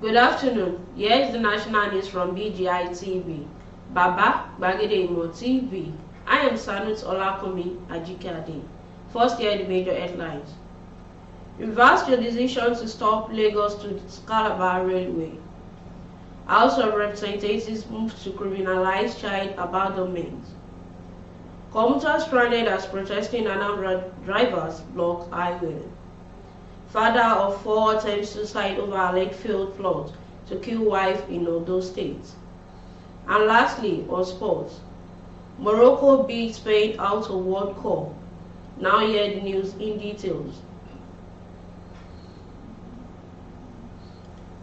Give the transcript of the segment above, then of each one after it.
Good afternoon. Here is the national news from BGI TV. Baba Gbagede Imo TV. I am Sanut Olakomi Ajikade. First, here are the major headlines. Reverse your decision to stop Lagos to Calabar Railway. House of Representatives moves to criminalize child abandonment. Commuters stranded as protesting Anambra drivers blocked highway. Father of 4 attempts suicide over alleged failed plot to kill wife in Ondo State. And lastly, on sports, Morocco beats Spain out of World Cup. Now hear the news in details.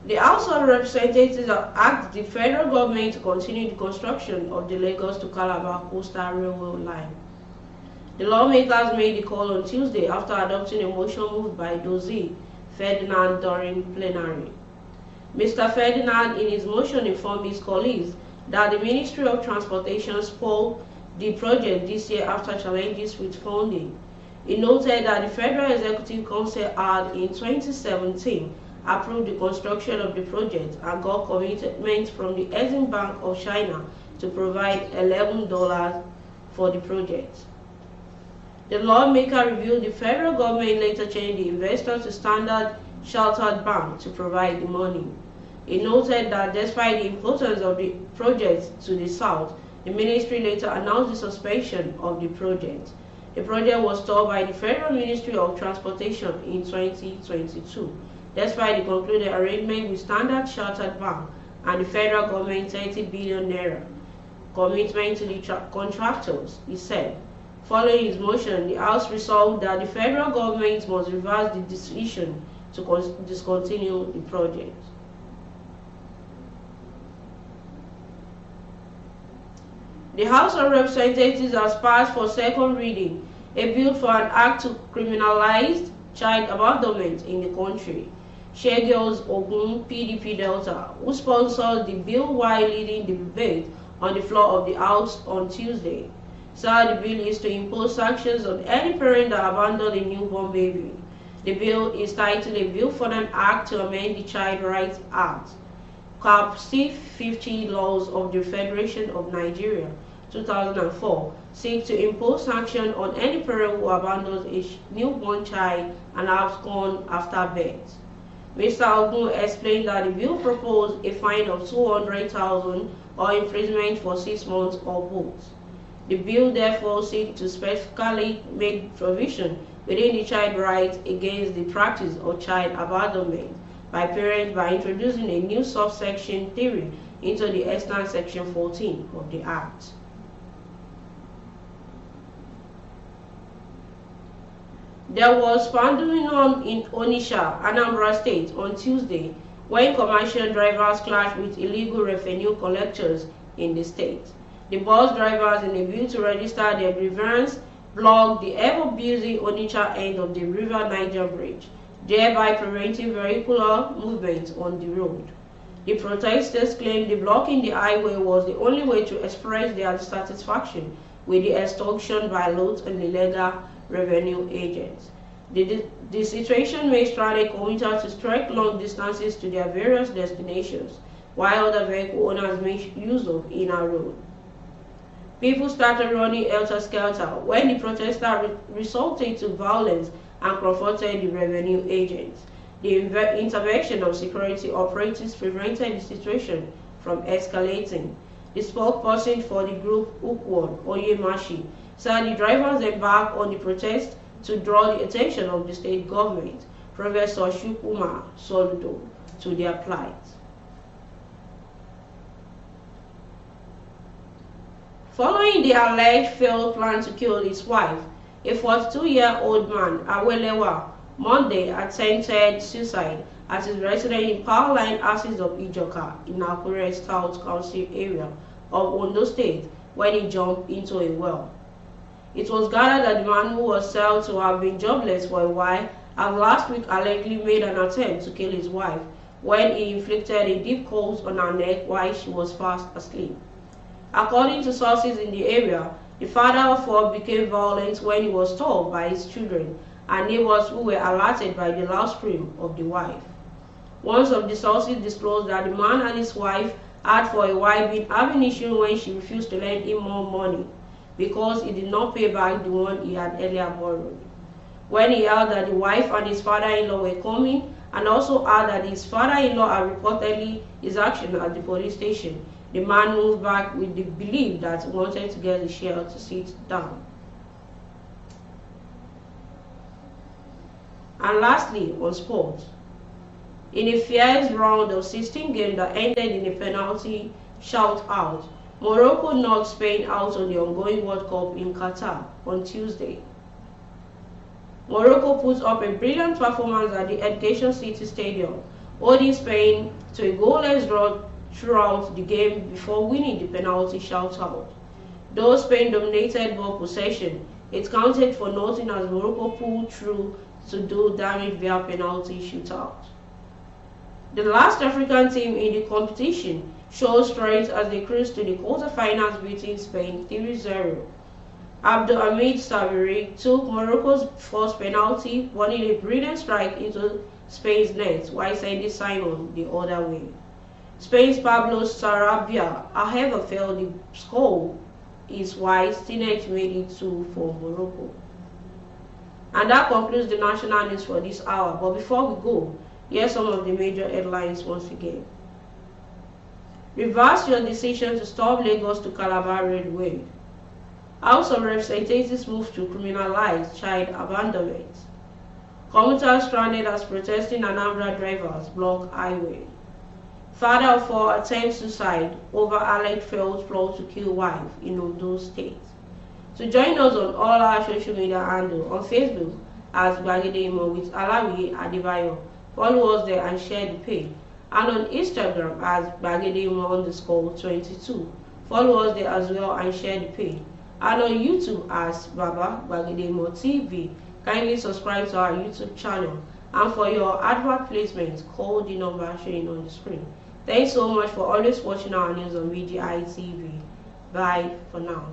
The House of Representatives have asked the federal government to continue the construction of the Lagos to Calabar coastal railway line. The lawmakers made the call on Tuesday after adopting a motion moved by Dozie Ferdinand during plenary. Mr. Ferdinand, in his motion, informed his colleagues that the Ministry of Transportation spoiled the project this year after challenges with funding. He noted that the Federal Executive Council had, in 2017, approved the construction of the project and got commitment from the Exim Bank of China to provide $11 for the project. The lawmaker revealed the federal government later changed the investor to Standard Chartered Bank to provide the money. He noted that despite the importance of the project to the south, the ministry later announced the suspension of the project. The project was stopped by the Federal Ministry of Transportation in 2022, despite the concluded arrangement with Standard Chartered Bank and the federal government $30 billion commitment to the contractors, he said. Following his motion, the House resolved that the federal government must reverse the decision to discontinue the project. The House of Representatives has passed for second reading a bill for an act to criminalize child abandonment in the country. Shegels Ogun, PDP Delta, who sponsored the bill while leading the debate on the floor of the House on Tuesday, said the bill is to impose sanctions on any parent that abandoned a newborn baby. The bill is titled A Bill for an Act to Amend the Child Rights Act, Cap. C-50 Laws of the Federation of Nigeria, 2004, seek to impose sanctions on any parent who abandons a newborn child and absconds after birth. Mr. Ogun explained that the bill proposed a fine of 200,000 or imprisonment for 6 months or both. The bill therefore seeks to specifically make provision within the child rights against the practice of child abandonment by parents by introducing a new subsection 3 into the extant section 14 of the Act. There was pandemonium in Onitsha, Anambra State on Tuesday when commercial drivers clashed with illegal revenue collectors in the state. The bus drivers, in a bid to register their grievance, blocked the ever-busy Onitsha end of the River Niger Bridge, thereby preventing vehicular movement on the road. The protesters claimed the blocking the highway was the only way to express their dissatisfaction with the extortion by loads and illegal revenue agents. The situation made stranded commuters to trek long distances to their various destinations, while other vehicle owners made use of inner road. People started running helter-skelter when the protesters resorted to violence and confronted the revenue agents. The intervention of security operatives prevented the situation from escalating. The spokesperson for the group, Ukwan Oyemashi, said the drivers embarked on the protest to draw the attention of the state government, Professor Shukuma Soludo, to their plight. Following the alleged failed plan to kill his wife, a 42-year-old man, Awelewa, Monday attempted suicide at his residence in Powerline Axis of Ijoka in Akure South Council area of Ondo State when he jumped into a well. It was gathered that the man, who was said to have been jobless for a while, had last week allegedly made an attempt to kill his wife when he inflicted a deep cut on her neck while she was fast asleep. According to sources in the area, the father of 4 became violent when he was told by his children and neighbors who were alerted by the loud scream of the wife. One of the sources disclosed that the man and his wife had for a while been having issues when she refused to lend him more money because he did not pay back the one he had earlier borrowed. When he heard that the wife and his father-in-law were coming, and also heard that his father-in-law had reportedly his action at the police station, the man moved back with the belief that he wanted to get the share to sit down. And lastly, on sports. In a fierce round of 16 games that ended in a penalty shootout, Morocco knocked Spain out on the ongoing World Cup in Qatar on Tuesday. Morocco put up a brilliant performance at the Extortion City Stadium, holding Spain to a goalless draw throughout the game before winning the penalty shootout. Though Spain dominated ball possession, it counted for nothing as Morocco pulled through to do damage via penalty shootout. The last African team in the competition showed strength as they cruised to the quarterfinals, beating Spain 3-0. Abdulhamid Sabiri took Morocco's first penalty, winning a brilliant strike into Spain's net while sending Simon the other way. Spain's Pablo Sarabia, however, felt the score is why Stinnett made it 2 for Morocco. And that concludes the national news for this hour. But before we go, here are some of the major headlines once again. Reverse your decision to stop Lagos to Calabar railway. House of Representatives move to criminalize child abandonment. Commuters stranded as protesting Anambra drivers block highway. Father of 4 attempts suicide over alleged failed plot to kill wife in Ondo State. To join us on all our social media handles, on Facebook as Gbagede Imo with Alawi Adebayo. Follow us there and share the page. And on Instagram as Gbagede Imo _22. Follow us there as well and share the page. And on YouTube as Baba Gbagede Imo TV. Kindly subscribe to our YouTube channel. And for your advert placement, call the number showing on the screen. Thanks so much for always watching our news on BGI TV. Bye for now.